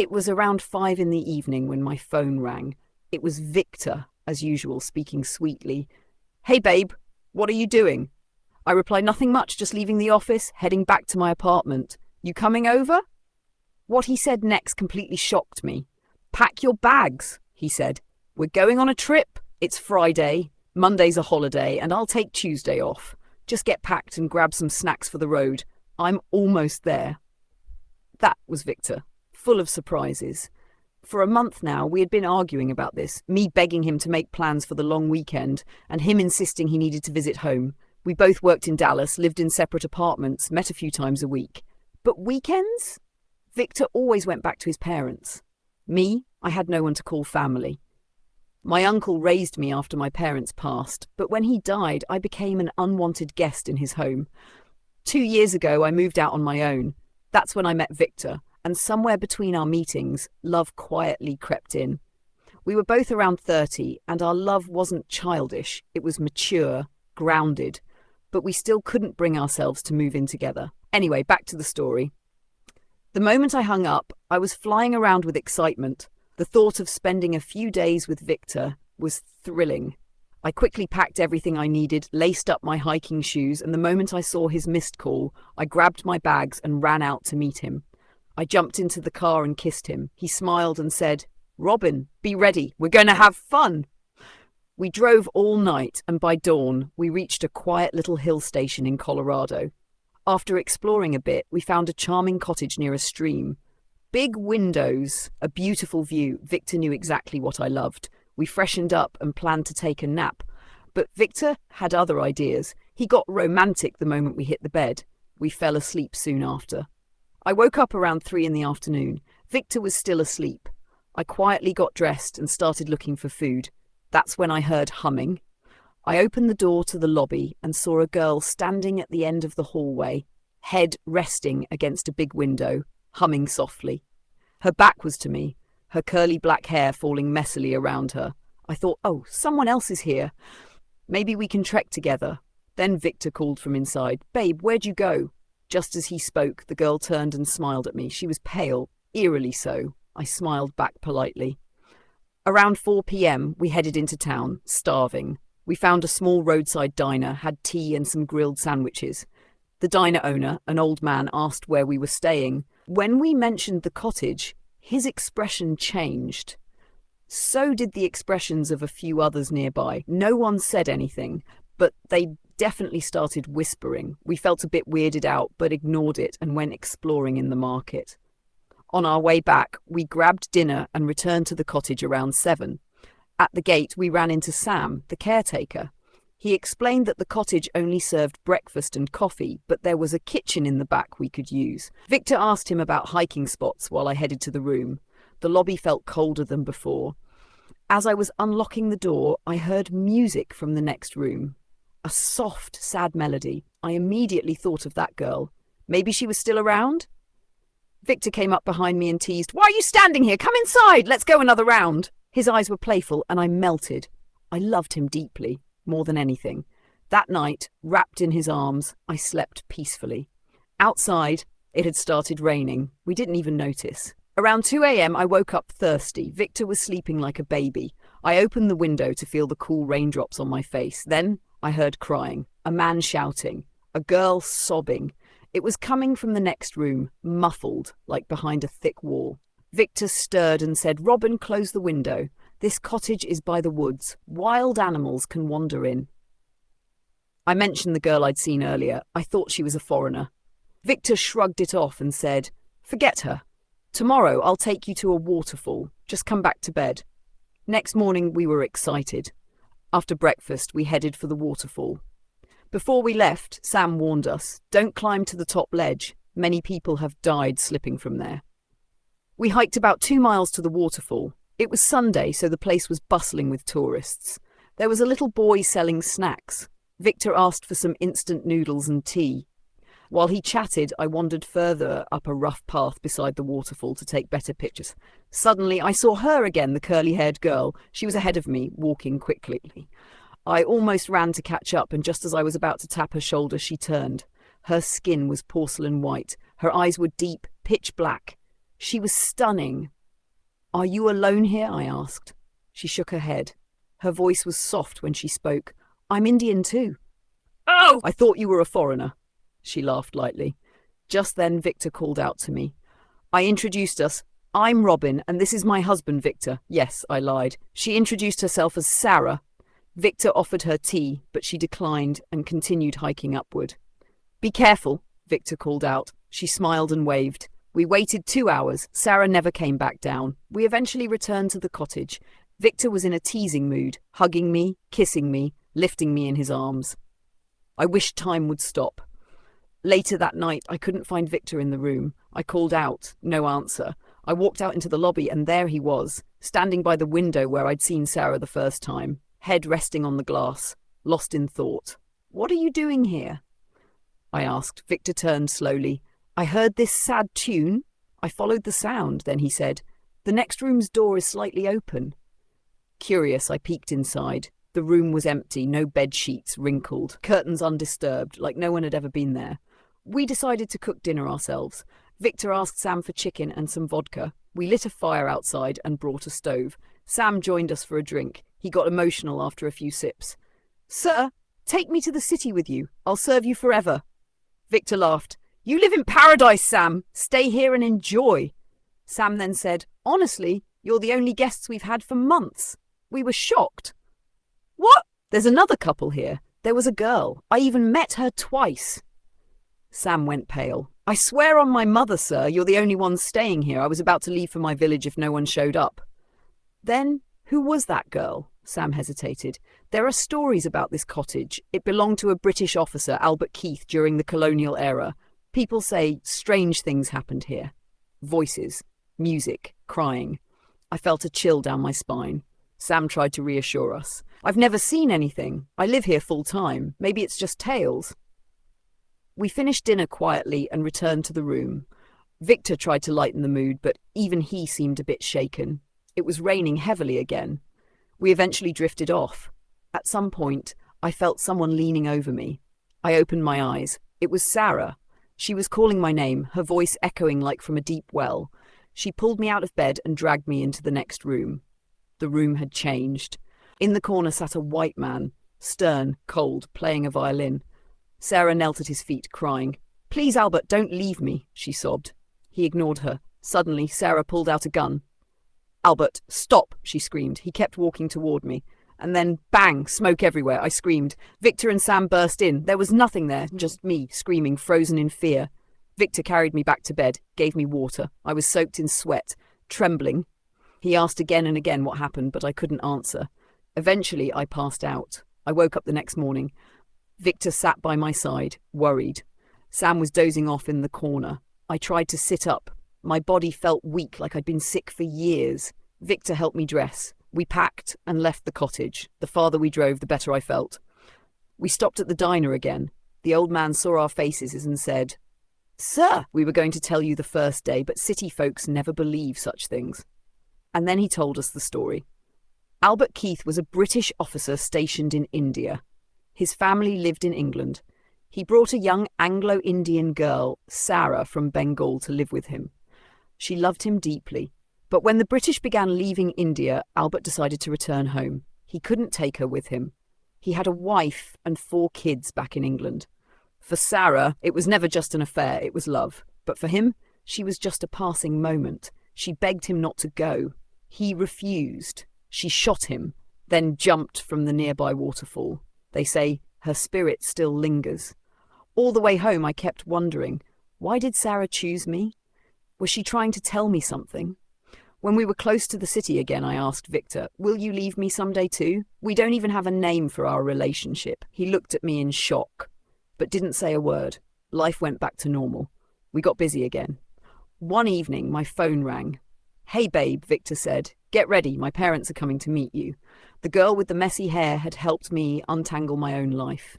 It was around 5 in the evening when my phone rang. It was Victor, as usual, speaking sweetly. "Hey, babe, what are you doing?" I replied, "Nothing much, just leaving the office, heading back to my apartment. You coming over?" What he said next completely shocked me. "Pack your bags," he said. "We're going on a trip. It's Friday, Monday's a holiday, and I'll take Tuesday off. Just get packed and grab some snacks for the road. I'm almost there." That was Victor, full of surprises. For a month now, we had been arguing about this, me begging him to make plans for the long weekend, and him insisting he needed to visit home. We both worked in Dallas, lived in separate apartments, met a few times a week. But weekends? Victor always went back to his parents. Me, I had no one to call family. My uncle raised me after my parents passed, but when he died, I became an unwanted guest in his home. 2 years ago, I moved out on my own. That's when I met Victor, and somewhere between our meetings, love quietly crept in. We were both around 30, and our love wasn't childish, it was mature, grounded, but we still couldn't bring ourselves to move in together. Anyway, back to the story. The moment I hung up, I was flying around with excitement. The thought of spending a few days with Victor was thrilling. I quickly packed everything I needed, laced up my hiking shoes, and the moment I saw his missed call, I grabbed my bags and ran out to meet him. I jumped into the car and kissed him. He smiled and said, "Robin, be ready. We're going to have fun." We drove all night, and by dawn, we reached a quiet little hill station in Colorado. After exploring a bit, we found a charming cottage near a stream. Big windows, a beautiful view. Victor knew exactly what I loved. We freshened up and planned to take a nap. But Victor had other ideas. He got romantic the moment we hit the bed. We fell asleep soon after. I woke up around 3 in the afternoon. Victor was still asleep. I quietly got dressed and started looking for food. That's when I heard humming. I opened the door to the lobby and saw a girl standing at the end of the hallway, head resting against a big window, humming softly. Her back was to me, her curly black hair falling messily around her. I thought, oh, someone else is here. Maybe we can trek together. Then Victor called from inside, "Babe, where'd you go?" Just as he spoke, the girl turned and smiled at me. She was pale, eerily so. I smiled back politely. Around 4 p.m, we headed into town, starving. We found a small roadside diner, had tea and some grilled sandwiches. The diner owner, an old man, asked where we were staying. When we mentioned the cottage, his expression changed. So did the expressions of a few others nearby. No one said anything, but they definitely started whispering. We felt a bit weirded out, but ignored it and went exploring in the market. On our way back, we grabbed dinner and returned to the cottage around 7. At the gate, we ran into Sam, the caretaker. He explained that the cottage only served breakfast and coffee, but there was a kitchen in the back we could use. Victor asked him about hiking spots while I headed to the room. The lobby felt colder than before. As I was unlocking the door, I heard music from the next room. A soft, sad melody. I immediately thought of that girl. Maybe she was still around? Victor came up behind me and teased, "Why are you standing here? Come inside! Let's go another round!" His eyes were playful and I melted. I loved him deeply, more than anything. That night, wrapped in his arms, I slept peacefully. Outside, it had started raining. We didn't even notice. Around 2 a.m, I woke up thirsty. Victor was sleeping like a baby. I opened the window to feel the cool raindrops on my face. Then I heard crying, a man shouting, a girl sobbing. It was coming from the next room, muffled, like behind a thick wall. Victor stirred and said, "Robin, close the window. This cottage is by the woods. Wild animals can wander in." I mentioned the girl I'd seen earlier. I thought she was a foreigner. Victor shrugged it off and said, "Forget her. Tomorrow I'll take you to a waterfall. Just come back to bed." Next morning we were excited. After breakfast we headed for the waterfall. Before we left, Sam warned us, "Don't climb to the top ledge. Many people have died slipping from there." We hiked about 2 miles to the waterfall. It was Sunday, so the place was bustling with tourists. There was a little boy selling snacks. Victor asked for some instant noodles and tea. While he chatted, I wandered further up a rough path beside the waterfall to take better pictures. Suddenly, I saw her again, the curly-haired girl. She was ahead of me, walking quickly. I almost ran to catch up, and just as I was about to tap her shoulder, she turned. Her skin was porcelain white. Her eyes were deep, pitch black. She was stunning. "Are you alone here?" I asked. She shook her head. Her voice was soft when she spoke. "I'm Indian too." "Oh! I thought you were a foreigner." She laughed lightly. Just then Victor called out to me. I introduced us. "I'm Robin, and this is my husband, Victor." Yes, I lied. She introduced herself as Sarah. Victor offered her tea, but she declined and continued hiking upward. "Be careful," Victor called out. She smiled and waved. We waited 2 hours. Sarah never came back down. We eventually returned to the cottage. Victor was in a teasing mood, hugging me, kissing me, lifting me in his arms. I wished time would stop. Later that night, I couldn't find Victor in the room. I called out, no answer. I walked out into the lobby, and there he was, standing by the window where I'd seen Sarah the first time, head resting on the glass, lost in thought. "What are you doing here?" I asked. Victor turned slowly. "I heard this sad tune. I followed the sound," then he said. "The next room's door is slightly open." Curious, I peeked inside. The room was empty, no bed sheets, wrinkled, curtains undisturbed, like no one had ever been there. We decided to cook dinner ourselves. Victor asked Sam for chicken and some vodka. We lit a fire outside and brought a stove. Sam joined us for a drink. He got emotional after a few sips. "Sir, take me to the city with you. I'll serve you forever." Victor laughed. "You live in paradise, Sam. Stay here and enjoy." Sam then said, "Honestly, you're the only guests we've had for months." We were shocked. "What? There's another couple here. There was a girl. I even met her twice." Sam went pale. "I swear on my mother, sir, you're the only one staying here. I was about to leave for my village if no one showed up." "Then, who was that girl?" Sam hesitated. "There are stories about this cottage. It belonged to a British officer, Albert Keith, during the colonial era. People say strange things happened here. Voices, music, crying." I felt a chill down my spine. Sam tried to reassure us. "I've never seen anything. I live here full time. Maybe it's just tales." We finished dinner quietly and returned to the room. Victor tried to lighten the mood, but even he seemed a bit shaken. It was raining heavily again. We eventually drifted off. At some point, I felt someone leaning over me. I opened my eyes. It was Sarah. She was calling my name, her voice echoing like from a deep well. She pulled me out of bed and dragged me into the next room. The room had changed. In the corner sat a white man, stern, cold, playing a violin. Sarah knelt at his feet, crying. "Please, Albert, don't leave me," she sobbed. He ignored her. Suddenly, Sarah pulled out a gun. "Albert, stop," she screamed. He kept walking toward me. And then, bang, smoke everywhere. I screamed. Victor and Sam burst in. There was nothing there, just me, screaming, frozen in fear. Victor carried me back to bed, gave me water. I was soaked in sweat, trembling. He asked again and again what happened, but I couldn't answer. Eventually, I passed out. I woke up the next morning. Victor sat by my side, worried. Sam was dozing off in the corner. I tried to sit up. My body felt weak, like I'd been sick for years. Victor helped me dress. We packed and left the cottage. The farther we drove, the better I felt. We stopped at the diner again. The old man saw our faces and said, "Sir, we were going to tell you the first day, but city folks never believe such things." And then he told us the story. Albert Keith was a British officer stationed in India. His family lived in England. He brought a young Anglo-Indian girl, Sarah, from Bengal to live with him. She loved him deeply. But when the British began leaving India, Albert decided to return home. He couldn't take her with him. He had a wife and 4 kids back in England. For Sarah, it was never just an affair, it was love. But for him, she was just a passing moment. She begged him not to go. He refused. She shot him, then jumped from the nearby waterfall. They say her spirit still lingers. All the way home, I kept wondering, why did Sarah choose me? Was she trying to tell me something? When we were close to the city again, I asked Victor, "Will you leave me someday too? We don't even have a name for our relationship." He looked at me in shock, but didn't say a word. Life went back to normal. We got busy again. One evening, my phone rang. "Hey babe," Victor said. "Get ready, my parents are coming to meet you." The girl with the messy hair had helped me untangle my own life.